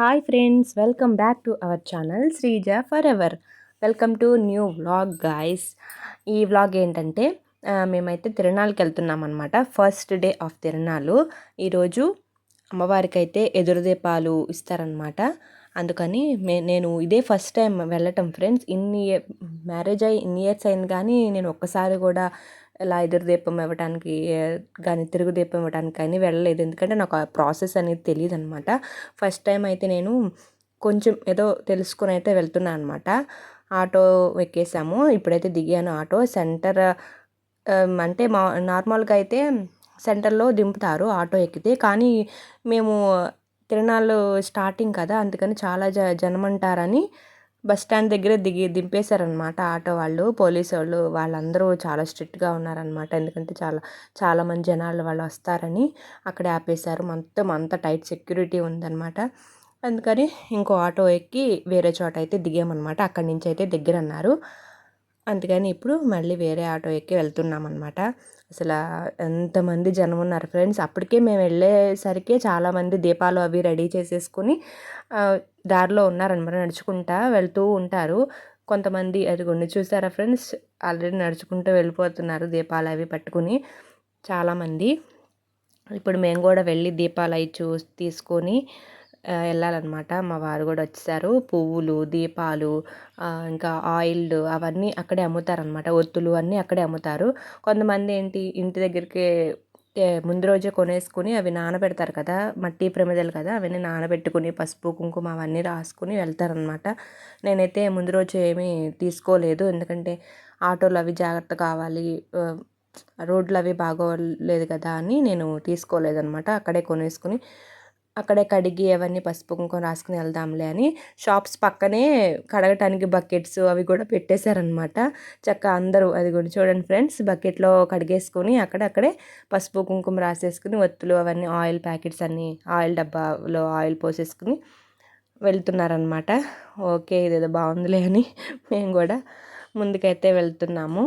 Hi friends, welcome back to our channel Sreeja for ever. Welcome to new vlog guys. ఈ vlog ఏంటంటే మేమైతే తిరునాళ్ళకి వెళ్తున్నాం అనమాట. ఫస్ట్ డే ఆఫ్ తిరునాళ్ళు. ఈరోజు అమ్మవారికి అయితే ఎదురుదీపాలు ఇస్తారనమాట. అందుకని నేను ఇదే ఫస్ట్ టైం వెళ్ళటం ఫ్రెండ్స్. మ్యారేజ్ అయ్యి ఇన్ని ఇయర్స్ అయింది, కానీ నేను ఒక్కసారి కూడా ఇలా ఎదురు దీపం ఇవ్వడానికి కానీ తిరుగు దీపం ఇవ్వడానికి కానీ వెళ్ళలేదు. ఎందుకంటే నాకు ఆ ప్రాసెస్ అనేది తెలియదు అనమాట. ఫస్ట్ టైం అయితే నేను కొంచెం ఏదో తెలుసుకుని అయితే వెళ్తున్నాను అనమాట. ఆటో ఎక్కేసాము. ఇప్పుడైతే దిగాను. ఆటో సెంటర్ అంటే నార్మల్గా అయితే సెంటర్లో దింపుతారు ఆటో ఎక్కితే. కానీ మేము తిరునాళ్ళు స్టార్టింగ్ కదా, అందుకని చాలా జనం అంటారని బస్ స్టాండ్ దగ్గర దింపేశారనమాట ఆటో వాళ్ళు. పోలీసు వాళ్ళు వాళ్ళందరూ చాలా స్ట్రిక్ట్గా ఉన్నారనమాట. ఎందుకంటే చాలా మంది జనాలు వాళ్ళు వస్తారని అక్కడే ఆపేశారు. మొత్తం అంతా టైట్ సెక్యూరిటీ ఉందన్నమాట. అందుకని ఇంకో ఆటో ఎక్కి వేరే చోట అయితే దిగామన్నమాట. అక్కడి నుంచి అయితే దగ్గర అన్నారు. అందుకని ఇప్పుడు మళ్ళీ వేరే ఆటో ఎక్కి వెళ్తున్నాం అనమాట. అసలు ఎంతమంది జనం ఉన్నారు ఫ్రెండ్స్. అప్పటికే మేము వెళ్ళేసరికి చాలామంది దీపాలు అవి రెడీ చేసేసుకుని దారిలో ఉన్నారనమాట. నడుచుకుంటా వెళ్తూ ఉంటారు. కొంతమంది అదిగోండి చూసారా ఫ్రెండ్స్, ఆల్రెడీ నడుచుకుంటూ వెళ్ళిపోతున్నారు దీపాలు అవి పట్టుకుని చాలామంది. ఇప్పుడు మేము కూడా వెళ్ళి దీపాలు అవి తీసుకొని వెళ్ళాలన్నమాట. మా వారు కూడా వచ్చేసారు. పువ్వులు, దీపాలు, ఇంకా ఆయిల్ అవన్నీ అక్కడే అమ్ముతారనమాట. ఒత్తులు అన్నీ అక్కడే అమ్ముతారు. కొంతమంది ఇంటి దగ్గరికి ముందు రోజే కొనేసుకుని అవి నానబెడతారు కదా, మట్టి ప్రమిదలు కదా, అవన్నీ నానబెట్టుకుని పసుపు కుంకుమ అవన్నీ రాసుకుని వెళ్తారనమాట. నేనైతే ముందు రోజు ఏమీ తీసుకోలేదు, ఎందుకంటే ఆటోలు అవి జాగ్రత్త కావాలి, రోడ్లు అవి బాగోలేదు కదా అని నేను తీసుకోలేదనమాట. అక్కడే కొనేసుకుని అక్కడే కడిగి అవన్నీ పసుపు కుంకుమ రాసుకుని వెళ్దాంలే అని షాప్స్ పక్కనే కడగటానికి బకెట్స్ అవి కూడా పెట్టేశారనమాట. అందరూ అది కూడా చూడండి ఫ్రెండ్స్, బకెట్లో కడిగేసుకొని అక్కడే పసుపు కుంకుమ రాసేసుకుని ఒత్తులు అవన్నీ ఆయిల్ ప్యాకెట్స్ అన్నీ ఆయిల్ డబ్బాలో ఆయిల్ పోసేసుకుని వెళ్తున్నారనమాట. ఓకే, ఇదేదో బాగుందిలే అని మేము కూడా ముందుకైతే వెళ్తున్నాము.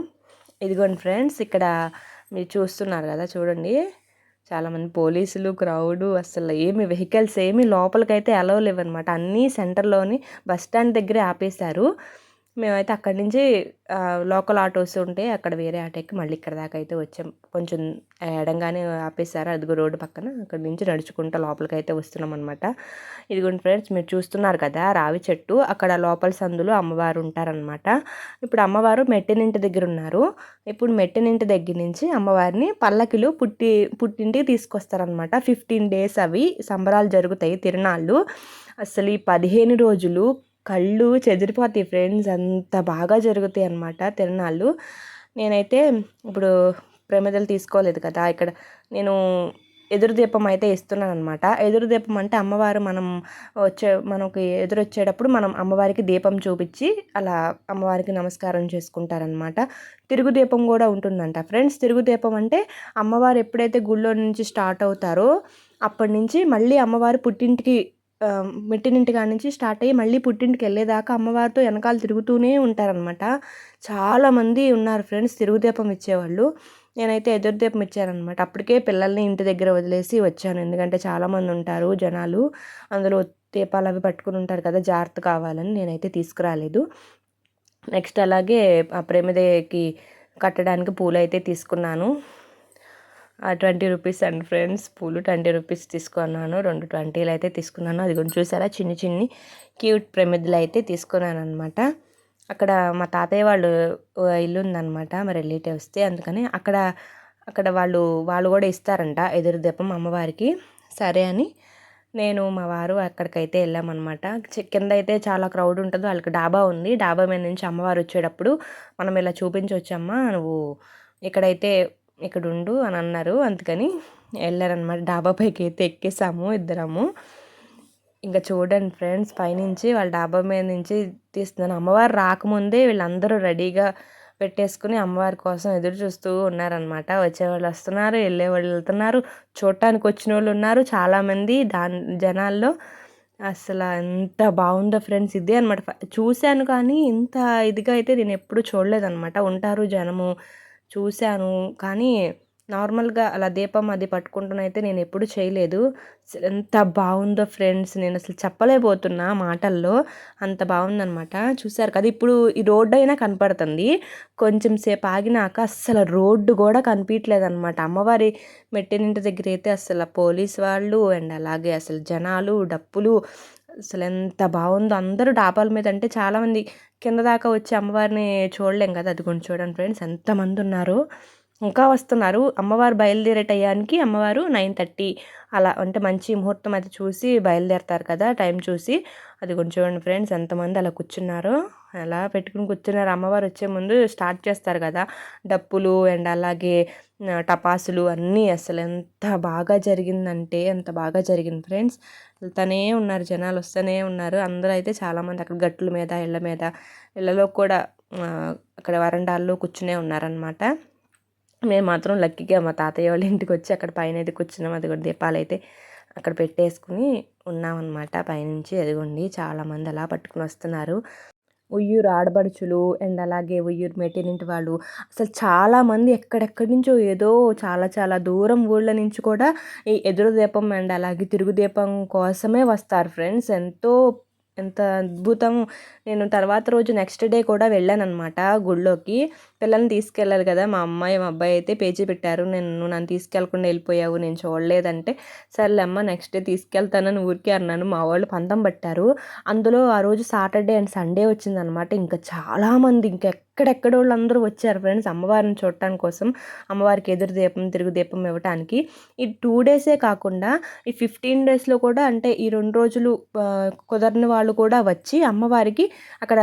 ఇదిగోండి ఫ్రెండ్స్, ఇక్కడ మీరు చూస్తున్నారు కదా, చూడండి చాలామంది పోలీసులు, క్రౌడు, అసలు వెహికల్స్ ఏమి లోపలికైతే అలౌ లేవన్నమాట. అన్నీ సెంటర్లోని బస్ స్టాండ్ దగ్గరే ఆపేశారు. మేమైతే అక్కడి నుంచి లోకల్ ఆటోస్ ఉంటే అక్కడ వేరే ఆటోకి మళ్ళీ ఇక్కడ దాకా అయితే వచ్చాం. కొంచెం ఎడంగానే ఆపేశారు, అదిగో రోడ్డు పక్కన. అక్కడి నుంచి నడుచుకుంటూ లోపలికైతే వస్తున్నాం అనమాట. ఇదిగోండి ఫ్రెండ్స్, మీరు చూస్తున్నారు కదా రావి చెట్టు, అక్కడ లోపల సందులో అమ్మవారు ఉంటారనమాట. ఇప్పుడు అమ్మవారు మెట్టినింటి దగ్గర ఉన్నారు. ఇప్పుడు మెట్టినింటి దగ్గర నుంచి అమ్మవారిని పల్లకిలో పుట్టింటికి తీసుకొస్తారనమాట. 15 days అవి సంబరాలు జరుగుతాయి, తిరునాళ్ళు. అసలు ఈ 15 రోజులు కళ్ళు చెదిరిపోతాయి ఫ్రెండ్స్, అంత బాగా జరుగుతాయి అన్నమాట తిరునాళ్ళు. నేనైతే ఇప్పుడు ప్రమిదలు తీసుకోలేదు కదా, ఇక్కడ నేను ఎదురు దీపం అయితే ఇస్తున్నాను అనమాట. ఎదురు దీపం అంటే అమ్మవారు మనకి ఎదురొచ్చేటప్పుడు మనం అమ్మవారికి దీపం చూపించి అలా అమ్మవారికి నమస్కారం చేసుకుంటారనమాట. తిరుగు దీపం కూడా ఉంటుందంట ఫ్రెండ్స్. తిరుగు దీపం అంటే అమ్మవారు ఎప్పుడైతే గుళ్ళో నుంచి స్టార్ట్ అవుతారో అప్పటి నుంచి మళ్ళీ అమ్మవారు మెట్టినింటి కాడ నుంచి స్టార్ట్ అయ్యి మళ్ళీ పుట్టింటికి వెళ్ళేదాకా అమ్మవారితో వెనకాల తిరుగుతూనే ఉంటారనమాట. చాలామంది ఉన్నారు ఫ్రెండ్స్ తిరుగుదీపం ఇచ్చేవాళ్ళు. నేనైతే ఎదురుదీపం ఇచ్చారనమాట. అప్పటికే పిల్లల్ని ఇంటి దగ్గర వదిలేసి వచ్చాను, ఎందుకంటే చాలామంది ఉంటారు జనాలు, అందులో దీపాలు అవి పట్టుకుని ఉంటారు కదా, జాగ్రత్త కావాలని నేనైతే తీసుకురాలేదు. నెక్స్ట్ అలాగే ఆ ప్రమిదకి కట్టడానికి పూలు అయితే తీసుకున్నాను. 20 రూపీస్ అండి ఫ్రెండ్స్, పూలు 20 రూపీస్ తీసుకున్నాను. 2 20 అయితే తీసుకున్నాను. అది కూడా చూసారా, చిన్ని క్యూట్ ప్రమిదలు అయితే తీసుకున్నాను అనమాట. అక్కడ మా తాతయ్య వాళ్ళు ఇల్లు ఉందన్నమాట, మా రిలేటివ్స్ది. అందుకని అక్కడ వాళ్ళు కూడా ఇస్తారంట ఎదురు దీపం అమ్మవారికి. సరే అని నేను మా వారు అక్కడికైతే వెళ్ళామన్నమాట. కింద అయితే చాలా క్రౌడ్ ఉంటుంది. వాళ్ళకి డాబా ఉంది. డాబా మీద నుంచి అమ్మవారు వచ్చేటప్పుడు మనం ఇలా చూపించవచ్చమ్మా, నువ్వు ఇక్కడైతే ఇక్కడ ఉండు అని అన్నారు. అందుకని వెళ్ళారనమాట. డాబా పైకి అయితే ఎక్కేసాము ఇద్దరము. ఇంకా చూడండి ఫ్రెండ్స్, పైనుంచి వాళ్ళ డాబా మీద నుంచి తీస్తున్నాను. అమ్మవారు రాకముందే వీళ్ళందరూ రెడీగా పెట్టేసుకుని అమ్మవారి కోసం ఎదురు చూస్తూ ఉన్నారనమాట. వచ్చేవాళ్ళు వస్తున్నారు, వెళ్ళేవాళ్ళు వెళ్తున్నారు, చూడటానికి వచ్చిన వాళ్ళు ఉన్నారు చాలామంది జనాల్లో. అసలు ఎంత బాగుందో ఫ్రెండ్స్, ఇదే అనమాట. చూశాను కానీ ఇంత ఇదిగా అయితే నేను ఎప్పుడు చూడలేదన్నమాట. ఉంటారు జనము, చూశాను కానీ నార్మల్గా అలా దీపం అది పట్టుకుంటూనైతే నేను ఎప్పుడు చేయలేదు. ఎంత బాగుందో ఫ్రెండ్స్, నేను అసలు చెప్పలేకపోతున్నా మాటల్లో, అంత బాగుందనమాట. చూసారు కదా, ఇప్పుడు ఈ రోడ్డు అయినా కనపడుతుంది. కొంచెం సేపు ఆగినాక అస్సలు రోడ్డు కూడా కనిపించలేదన్నమాట. అమ్మవారి మెట్టినింటి దగ్గర అయితే అసలు పోలీస్ వాళ్ళు అండ్ అలాగే అసలు జనాలు, డప్పులు, అసలు ఎంత బాగుందో. అందరూ డాబాల మీద, అంటే చాలామంది కింద దాకా వచ్చి అమ్మవారిని చూడలేం కదా, అది కొంచెం చూడండి ఫ్రెండ్స్ ఎంతమంది ఉన్నారు. ఇంకా వస్తున్నారు. అమ్మవారు బయలుదేరే టయానికి అమ్మవారు 9:30 అలా, అంటే మంచి ముహూర్తం అది చూసి బయలుదేరతారు కదా, టైం చూసి. అది కొంచెం చూడండి ఫ్రెండ్స్ ఎంతమంది అలా కూర్చున్నారు, అలా పెట్టుకుని కూర్చున్నారు. అమ్మవారు వచ్చే ముందు స్టార్ట్ చేస్తారు కదా డప్పులు అండ్ అలాగే టపాసులు అన్నీ. అసలు ఎంత బాగా జరిగిందంటే అంత బాగా జరిగింది ఫ్రెండ్స్. వెళ్తూనే ఉన్నారు జనాలు, వస్తూనే ఉన్నారు. అందరూ అయితే చాలామంది అక్కడ గట్ల మీద, ఇళ్ళ మీద, ఇళ్ళలో కూడా అక్కడ వరండాల్లో కూర్చునే ఉన్నారనమాట. మేము మాత్రం లక్కీగా మా తాతయ్య వాళ్ళ ఇంటికి వచ్చి అక్కడ పైన అయితే కూర్చున్నాం. అది కూడా దీపాలు అయితే అక్కడ పెట్టేసుకుని ఉన్నామన్నమాట పైనుంచి. అదిగోండి చాలామంది అలా పట్టుకుని వస్తున్నారు. ఉయ్యూరు ఆడబడుచులు అండ్ అలాగే ఉయ్యూరు మెట్టినింటి వాళ్ళు, అసలు చాలామంది ఎక్కడెక్కడి నుంచో, ఏదో చాలా చాలా దూరం ఊళ్ళ నుంచి కూడా ఈ ఎదురు దీపం అండ్ అలాగే తిరుగు దీపం కోసమే వస్తారు ఫ్రెండ్స్. ఎంత అద్భుతం. నేను తర్వాత రోజు నెక్స్ట్ డే కూడా వెళ్ళానన్నమాట గుళ్ళోకి. పిల్లల్ని తీసుకెళ్ళాలి కదా, మా అమ్మాయి మా అబ్బాయి అయితే పేచీ పెట్టారు. నన్ను తీసుకెళ్లకుండా వెళ్ళిపోయావు, నేను చూడలేదంటే, సర్లే అమ్మ నెక్స్ట్ డే తీసుకెళ్తానని ఊరికే అన్నాను. మా వాళ్ళు పంతం పట్టారు. అందులో ఆ రోజు సాటర్డే అండ్ సండే వచ్చిందనమాట. ఇంకా చాలామంది ఎక్కడెక్కడ వాళ్ళందరూ వచ్చారు ఫ్రెండ్స్ అమ్మవారిని చూడటానికి కోసం, అమ్మవారికి ఎదురు దీపం తిరుగు దీపం ఇవ్వటానికి. ఈ 2 డేసే కాకుండా ఈ 15 డేస్లో కూడా, అంటే ఈ 2 రోజులు కుదరని వాళ్ళు కూడా వచ్చి అమ్మవారికి అక్కడ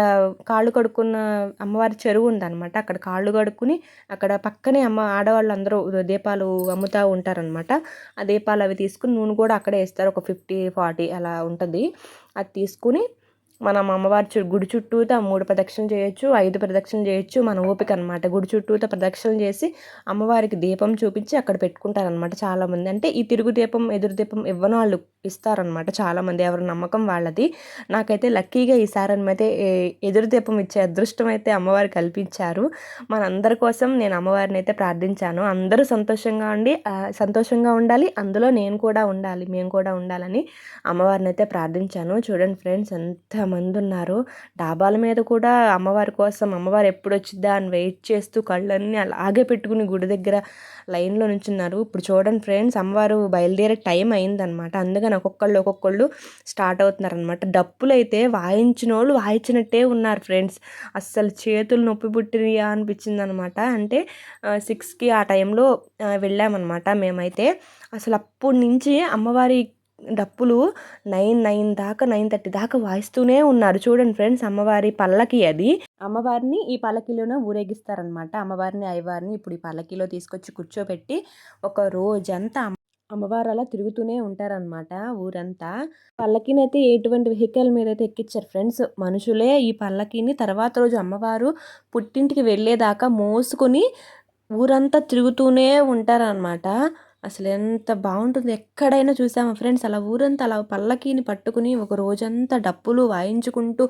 కాళ్ళు కడుక్కున్న, అమ్మవారి చెరువు ఉందన్నమాట, అక్కడ కాళ్ళు కడుక్కుని అక్కడ పక్కనే ఆడవాళ్ళు అందరూ దీపాలు అమ్ముతూ ఉంటారనమాట. ఆ దీపాలు అవి తీసుకుని నూనె కూడా అక్కడే వేస్తారు. ఒక 50-40 అలా ఉంటుంది. అది తీసుకుని మనం అమ్మవారి గుడి చుట్టూతా 3 ప్రదక్షిణలు చేయొచ్చు, 5 ప్రదక్షిణలు చేయొచ్చు, మన ఓపిక అనమాట. గుడి చుట్టూతా ప్రదక్షిణలు చేసి అమ్మవారికి దీపం చూపించి అక్కడ పెట్టుకుంటారనమాట చాలామంది. అంటే ఈ తిరుగు దీపం ఎదురు దీపం ఇవ్వని వాళ్ళు ఇస్తారనమాట చాలామంది, ఎవరి నమ్మకం వాళ్ళది. నాకైతే లక్కీగా ఈసారి అయితే ఎదురు దీపం ఇచ్చే అదృష్టం అయితే అమ్మవారు కల్పించారు. మనందరి కోసం నేను అమ్మవారిని అయితే ప్రార్థించాను. అందరూ సంతోషంగా ఉండాలి, అందులో నేను కూడా ఉండాలి, మేము కూడా ఉండాలని అమ్మవారిని అయితే ప్రార్థించాను. చూడండి ఫ్రెండ్స్ ఎంతమంది ఉన్నారు. డాబాల మీద కూడా అమ్మవారి కోసం, అమ్మవారు ఎప్పుడు వచ్చిద్దా అని వెయిట్ చేస్తూ కళ్ళన్నీ అలాగే పెట్టుకుని గుడి దగ్గర లైన్లో నుంచున్నారు. ఇప్పుడు చూడండి ఫ్రెండ్స్ అమ్మవారు బయలుదేరే టైం అయిందనమాట. అందుకని ఒక్కొక్కళ్ళు స్టార్ట్ అవుతున్నారనమాట. డప్పులు అయితే వాయించినోళ్ళు వాయించినట్టే ఉన్నారు ఫ్రెండ్స్. అస్సలు చేతులు నొప్పి పుట్టినయా అనిపించింది అనమాట. అంటే 6కి ఆ టైంలో వెళ్ళామన్నమాట మేమైతే. అసలు అప్పటి నుంచి అమ్మవారి డప్పులు 9 దాకా 9:30 దాకా వాయిస్తూనే ఉన్నారు. చూడండి ఫ్రెండ్స్ అమ్మవారి పల్లకి అది. అమ్మవారిని ఈ పల్లకిలోనే ఊరేగిస్తారనమాట. అమ్మవారిని అయ్యవారిని ఇప్పుడు ఈ పల్లకిలో తీసుకొచ్చి కూర్చోబెట్టి ఒక రోజంతా అమ్మవారు అలా తిరుగుతూనే ఉంటారనమాట ఊరంతా. పల్లకినైతే ఎటువంటి వెహికల్ మీద అయితే ఎక్కించారు ఫ్రెండ్స్, మనుషులే ఈ పల్లకిని తర్వాత రోజు అమ్మవారు పుట్టింటికి వెళ్ళేదాకా మోసుకొని ఊరంతా తిరుగుతూనే ఉంటారనమాట. అసలు ఎంత బాగుంటుంది. ఎక్కడైనా చూసామా ఫ్రెండ్స్ అలా ఊరంతా అలా పల్లకీని పట్టుకుని ఒక రోజంతా డప్పులు వాయించుకుంటూ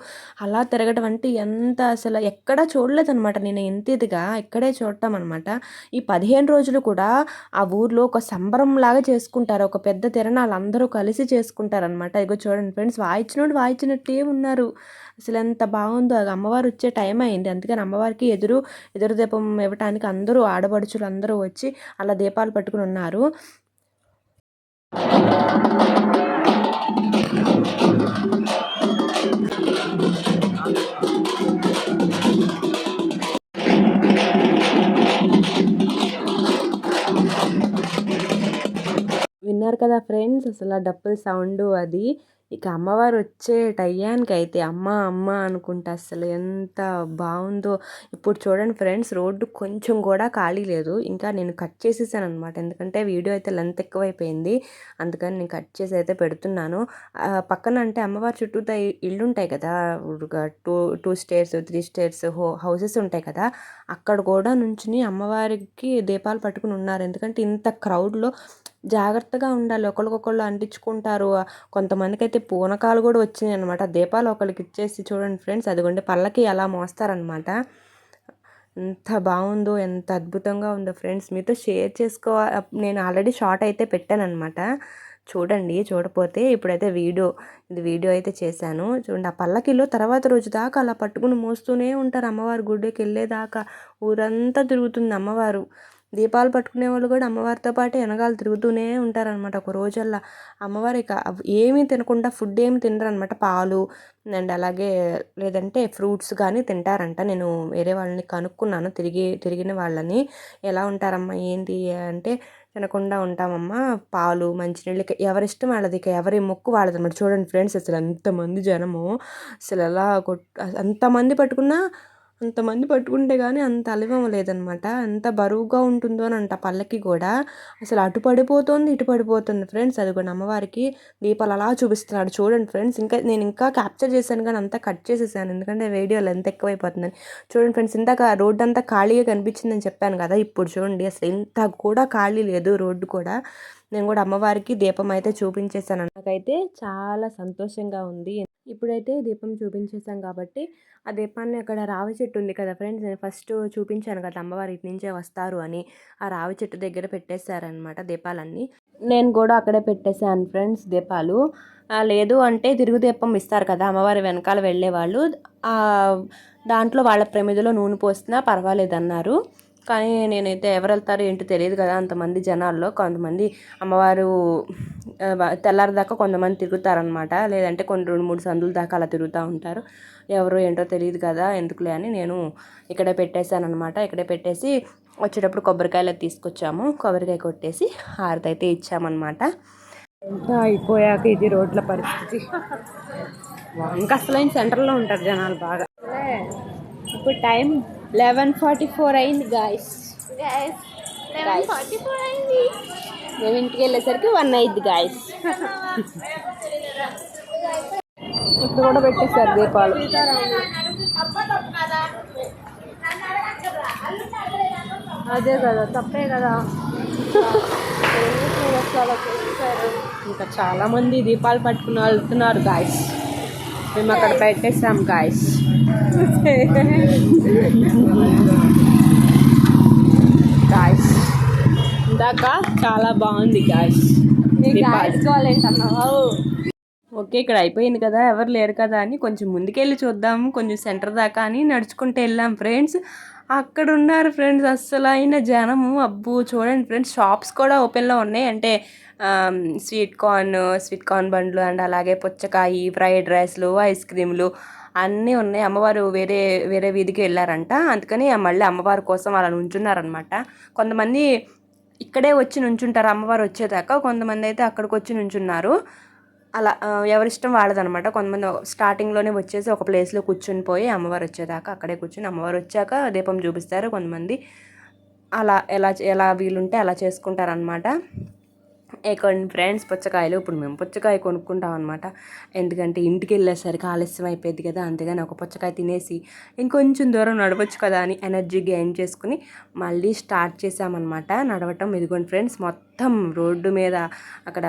అలా తిరగడం అంటే ఎంత, అసలు ఎక్కడా చూడలేదనమాట నేను ఇంత ఇదిగా, ఇక్కడే చూడటం అనమాట. ఈ 15 రోజులు కూడా ఆ ఊర్లో ఒక సంబరంలాగా చేసుకుంటారు. ఒక పెద్ద తిరణాలు అందరూ కలిసి చేసుకుంటారనమాట. ఇగో చూడండి ఫ్రెండ్స్ వాయించినోడు వాయించినట్టే ఉన్నారు. అసలు ఎంత బాగుందో. అమ్మవారు వచ్చే టైం అయింది, అందుకని అమ్మవారికి ఎదురు దీపం ఇవ్వటానికి అందరూ ఆడపడుచులు అందరూ వచ్చి అలా దీపాలు పట్టుకుని ఉన్నారు. విన్నారు కదా ఫ్రెండ్స్ అసలు డప్పుల సౌండు అది. ఇక అమ్మవారు వచ్చే టయానికైతే అమ్మ అమ్మ అనుకుంటా అసలు ఎంత బాగుందో. ఇప్పుడు చూడండి ఫ్రెండ్స్ రోడ్డు కొంచెం కూడా ఖాళీ లేదు. ఇంకా నేను కట్ చేసేసాను అనమాట, ఎందుకంటే వీడియో అయితే లెంత్ ఎక్కువైపోయింది. అందుకని నేను కట్ చేసి అయితే పెడుతున్నాను. పక్కన అంటే అమ్మవారి చుట్టూ ఇళ్ళు ఉంటాయి కదా, టూ స్టేర్స్ 3 స్టేర్స్ హౌసెస్ ఉంటాయి కదా, అక్కడ కూడా నుంచుని అమ్మవారికి దీపాలు పట్టుకుని ఉన్నారు. ఎందుకంటే ఇంత క్రౌడ్లో జాగ్రత్తగా ఉండాలి, ఒకరికొకళ్ళు అంటించుకుంటారు. కొంతమందికి అయితే పూనకాలు కూడా వచ్చినాయి అనమాట. దీపాలు ఒకరికి ఇచ్చేసి చూడండి ఫ్రెండ్స్, అదిగోండి పళ్ళకి అలా మోస్తారనమాట. ఎంత బాగుందో, ఎంత అద్భుతంగా ఉందో ఫ్రెండ్స్. మీతో షేర్ నేను ఆల్రెడీ షార్ట్ అయితే పెట్టానన్నమాట. చూడండి, చూడపోతే ఇప్పుడైతే వీడియో అయితే చేశాను చూడండి. ఆ పల్లకిలో తర్వాత రోజు దాకా అలా పట్టుకుని మోస్తూనే ఉంటారు అమ్మవారు గుడికి వెళ్ళేదాకా. ఊరంతా తిరుగుతుంది అమ్మవారు. దీపాలు పట్టుకునే వాళ్ళు కూడా అమ్మవారితో పాటు వెనకాల తిరుగుతూనే ఉంటారనమాట. ఒక రోజల్లా అమ్మవారి ఏమీ తినకుండా ఫుడ్ ఏమి తినరనమాట. పాలు అండ్ అలాగే లేదంటే ఫ్రూట్స్ కానీ తింటారంట. నేను వేరే వాళ్ళని కనుక్కున్నాను, తిరిగిన వాళ్ళని. ఎలా ఉంటారమ్మా ఏంటి అంటే, తినకుండా ఉంటామమ్మా, పాలు మంచినీళ్ళు ఎవరిష్టం వాళ్ళది, ఇక ఎవరి మొక్కు వాళ్ళది అనమాట. చూడండి ఫ్రెండ్స్, అసలు ఎంతమంది జనము, అసలు ఎలా అంతమంది పట్టుకుంటే కానీ అంత అలివం లేదనమాట. ఎంత బరువుగా ఉంటుందో అని అంట పల్లకి కూడా. అసలు అటు పడిపోతుంది ఇటు పడిపోతుంది ఫ్రెండ్స్. అది కూడా అమ్మవారికి దీపాలు అలా చూపిస్తున్నాడు చూడండి ఫ్రెండ్స్. నేను ఇంకా క్యాప్చర్ చేశాను కానీ అంతా కట్ చేసేసాను, ఎందుకంటే వీడియోలో ఎంత ఎక్కువైపోతుందని. చూడండి ఫ్రెండ్స్, ఇందాక రోడ్డు అంతా ఖాళీగా కనిపించిందని చెప్పాను కదా, ఇప్పుడు చూడండి అసలు ఇంత కూడా ఖాళీ లేదు రోడ్డు కూడా. నేను కూడా అమ్మవారికి దీపం అయితే చూపించేసాను. నాకైతే చాలా సంతోషంగా ఉంది. ఇప్పుడైతే దీపం చూపించేసాం కాబట్టి ఆ దీపాన్ని అక్కడ రావి చెట్టు ఉంది కదా ఫ్రెండ్స్, నేను ఫస్ట్ చూపించాను కదా అమ్మవారి ఇటు నుంచే వస్తారు అని. ఆ రావి చెట్టు దగ్గర పెట్టేశారనమాట దీపాలన్నీ. నేను కూడా అక్కడే పెట్టేశాను ఫ్రెండ్స్ దీపాలు. లేదు అంటే తిరుగు దీపం ఇస్తారు కదా అమ్మవారి వెనకాల వెళ్ళేవాళ్ళు, దాంట్లో వాళ్ళ ప్రమిదలో నూనె పోసినా పర్వాలేదన్నారు. కానీ నేనైతే ఎవరు వెళ్తారో ఏంటో తెలియదు కదా అంతమంది జనాల్లో. కొంతమంది అమ్మవారు తెల్లారిదాకా కొంతమంది తిరుగుతారనమాట, లేదంటే కొన్ని 2-3 సందుల దాకా అలా తిరుగుతూ ఉంటారు. ఎవరో ఏంటో తెలియదు కదా, ఎందుకులే అని నేను ఇక్కడే పెట్టేశాను అనమాట. ఇక్కడే పెట్టేసి వచ్చేటప్పుడు కొబ్బరికాయలు తీసుకొచ్చాము, కొబ్బరికాయ కొట్టేసి హారతి అయితే ఇచ్చామన్నమాట. ఇంకా అయిపోయాక ఇది రోడ్ల పరిస్థితి. ఇంకా అసలు సెంటర్లో ఉంటారు జనాలు బాగా. ఇప్పుడు టైం 11:44 అయింది గాయస్. 11:44 అయింది. మేము ఇంటికి వెళ్ళేసరికి 1 అయింది గాయస్. ఇప్పుడు కూడా పెట్టేశారు దీపాలు. అదే కదా, తప్పే కదా. ఇంకా చాలా మంది దీపాలు పట్టుకుని వెళ్తున్నారు గాయస్. మేము అక్కడ పెట్టేసాం గాయస్. గాయస్ ఇందాక చాలా బాగుంది గాయస్. ఓకే, ఇక్కడ అయిపోయింది కదా, ఎవరు లేరు కదా అని కొంచెం ముందుకెళ్ళి చూద్దాము, కొంచెం సెంటర్ దాకా అని నడుచుకుంటూ వెళ్ళాం ఫ్రెండ్స్. అక్కడ ఉన్నారు ఫ్రెండ్స్ అస్సలు అయిన జనము. అబ్బో చూడండి ఫ్రెండ్స్, షాప్స్ కూడా ఓపెన్లో ఉన్నాయి. అంటే స్వీట్ కార్న్ బండ్లు అండ్ అలాగే పుచ్చకాయ, ఫ్రైడ్ రైస్లు, ఐస్ క్రీమ్లు అన్నీ ఉన్నాయి. అమ్మవారు వేరే వీధికి వెళ్ళారంట, అందుకని మళ్ళీ అమ్మవారి కోసం అలా నుంచున్నారనమాట. కొంతమంది ఇక్కడే వచ్చి నుంచుంటారు అమ్మవారు వచ్చేదాకా, కొంతమంది అయితే అక్కడికి వచ్చి నుంచున్నారు. అలా ఎవరిష్టం వాళ్ళదనమాట. కొంతమంది స్టార్టింగ్లోనే వచ్చేసి ఒక ప్లేస్లో కూర్చుని పోయి అమ్మవారు వచ్చేదాకా అక్కడే కూర్చుని అమ్మవారు వచ్చాక దీపం చూపిస్తారు. కొంతమంది అలా ఎలా వీలుంటే అలా చేసుకుంటారనమాట. కొన్ని ఫ్రెండ్స్ పుచ్చకాయలు, ఇప్పుడు మేము పుచ్చకాయ కొనుక్కుంటాం అనమాట. ఎందుకంటే ఇంటికి వెళ్ళేసరికి ఆలస్యం అయిపోయింది కదా, అంతేగాని ఒక పుచ్చకాయ తినేసి ఇంకొంచెం దూరం నడవచ్చు కదా అని ఎనర్జీ గెయిన్ చేసుకుని మళ్ళీ స్టార్ట్ చేసామన్నమాట నడవటం. ఇదిగోండి ఫ్రెండ్స్, మొత్తం రోడ్డు మీద అక్కడ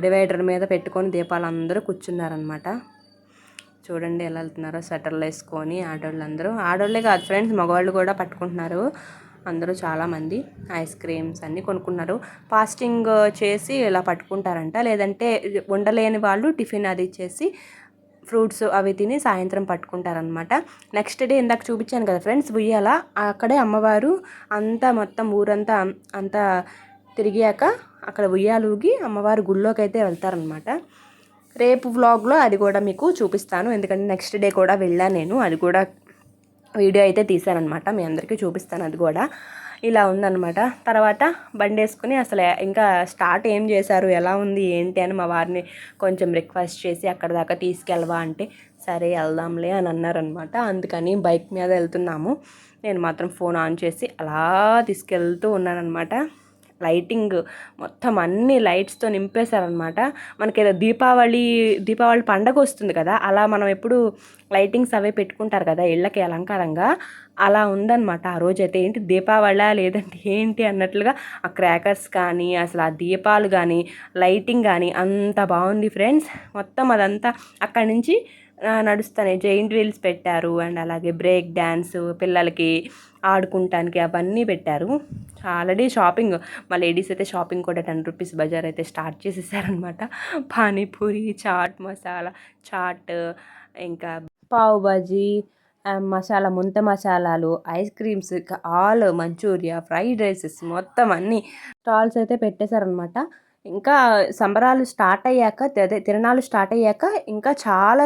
డివైడర్ మీద పెట్టుకొని దీపాలు అందరూ కూర్చున్నారనమాట. చూడండి ఎలా వెళ్తున్నారో, స్వెటర్లు వేసుకొని ఆడవాళ్ళే కాదు ఫ్రెండ్స్, మగవాళ్ళు కూడా పట్టుకుంటున్నారు. అందరూ చాలామంది ఐస్ క్రీమ్స్ అన్నీ కొనుక్కున్నారు. ఫాస్టింగ్ చేసి ఇలా పట్టుకుంటారంట, లేదంటే ఉండలేని వాళ్ళు టిఫిన్ అది చేసి ఫ్రూట్స్ అవి తిని సాయంత్రం పట్టుకుంటారనమాట. నెక్స్ట్ డే ఇందాక చూపించాను కదా ఫ్రెండ్స్ ఉయ్యాల, అక్కడే అమ్మవారు మొత్తం ఊరంతా అంతా తిరిగాక అక్కడ ఉయ్యాలూగి అమ్మవారు గుళ్ళోకి అయితే వెళ్తారనమాట. రేపు వ్లాగ్లో అది కూడా మీకు చూపిస్తాను, ఎందుకంటే నెక్స్ట్ డే కూడా వెళ్ళాను నేను. అది కూడా వీడియో అయితే తీశానమాట, మీ అందరికీ చూపిస్తాను. అది కూడా ఇలా ఉందన్నమాట. తర్వాత బండి వేసుకుని అసలు ఇంకా స్టార్ట్ ఏం చేశారు, ఎలా ఉంది ఏంటి అని మా వారిని కొంచెం రిక్వెస్ట్ చేసి అక్కడ దాకా తీసుకెళ్ళవా అంటే సరే వెళ్దాంలే అని అన్నారనమాట. అందుకని బైక్ మీద వెళ్తున్నాము. నేను మాత్రం ఫోన్ ఆన్ చేసి అలా తీసుకెళ్తూ ఉన్నానన్నమాట. లైటింగ్ మొత్తం అన్ని లైట్స్తో నింపేశారనమాట. మనకి ఏదో దీపావళి పండగ వస్తుంది కదా, అలా మనం ఎప్పుడు లైటింగ్స్ అవే పెట్టుకుంటారు కదా ఇళ్ళకి అలంకారంగా, అలా ఉందన్నమాట ఆ రోజైతే. ఏంటి దీపావళి లేదంటే ఏంటి అన్నట్లుగా ఆ క్రాకర్స్ కానీ అసలు ఆ దీపాలు కానీ లైటింగ్ కానీ అంత బాగుంది ఫ్రెండ్స్. మొత్తం అదంతా అక్కడి నుంచి నడుస్తాయి. జెయింట్ వీల్స్ పెట్టారు అండ్ అలాగే బ్రేక్ డ్యాన్స్ పిల్లలకి ఆడుకుంటానికి అవన్నీ పెట్టారు. ఆల్రెడీ షాపింగ్ మా లేడీస్ అయితే షాపింగ్ కూడా 10 రూపీస్ బజార్ అయితే స్టార్ట్ చేసేసారనమాట. పానీపూరి, చాట్ మసాలా, చాట్, ఇంకా పావ్ బాజీ, మసాలా, ముంత మసాలాలు, ice creams, all manchuria, fried rices మొత్తం అన్నీ స్టాల్స్ అయితే పెట్టేశారనమాట. ఇంకా సంబరాలు స్టార్ట్ అయ్యాక అదే తిరణాలు స్టార్ట్ అయ్యాక ఇంకా చాలా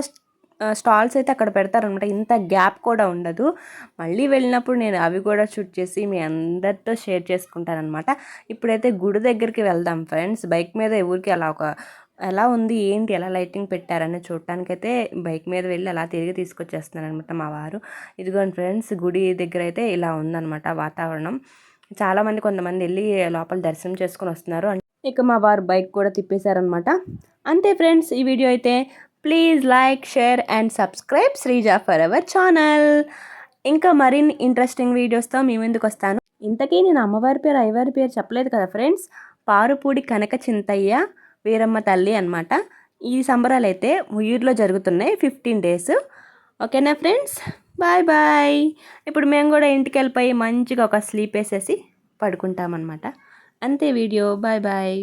స్టాల్స్ అయితే అక్కడ పెడతారనమాట. ఇంత గ్యాప్ కూడా ఉండదు. మళ్ళీ వెళ్ళినప్పుడు నేను అవి కూడా షూట్ చేసి మీ అందరితో షేర్ చేసుకుంటానమాట. ఇప్పుడైతే గుడి దగ్గరికి వెళ్దాం ఫ్రెండ్స్. బైక్ మీద ఊరికి అలా ఎలా ఉంది ఏంటి ఎలా లైటింగ్ పెట్టారని చూడటానికైతే బైక్ మీద వెళ్ళి అలా తిరిగి తీసుకొచ్చేస్తున్నాను అనమాట మా వారు. ఇదిగోండి ఫ్రెండ్స్, గుడి దగ్గర అయితే ఇలా ఉందన్నమాట వాతావరణం. చాలామంది కొంతమంది వెళ్ళి లోపల దర్శనం చేసుకొని వస్తున్నారు. ఇక మా వారు బైక్ కూడా తిప్పేశారనమాట. అంతే ఫ్రెండ్స్, ఈ వీడియో అయితే. Please like, share and subscribe Sreeja for ever channel. ఇంకా మరిన్ని ఇంట్రెస్టింగ్ వీడియోస్తో మీ ముందుకు వస్తాను. ఇంతకీ నేను అమ్మవారి పేరు అయ్యవారి పేరు చెప్పలేదు కదా ఫ్రెండ్స్. పారుపూడి కనక చింతయ్య వీరమ్మ తల్లి అనమాట. ఈ సంబరాలు అయితే ఊరిలో జరుగుతున్నాయి 15 days. ఓకేనా ఫ్రెండ్స్, బాయ్ బాయ్. ఇప్పుడు మేము కూడా ఇంటికి వెళ్ళిపోయి మంచిగా ఒక స్లీప్ వేసేసి పడుకుంటామన్నమాట. అంతే వీడియో. Bye bye.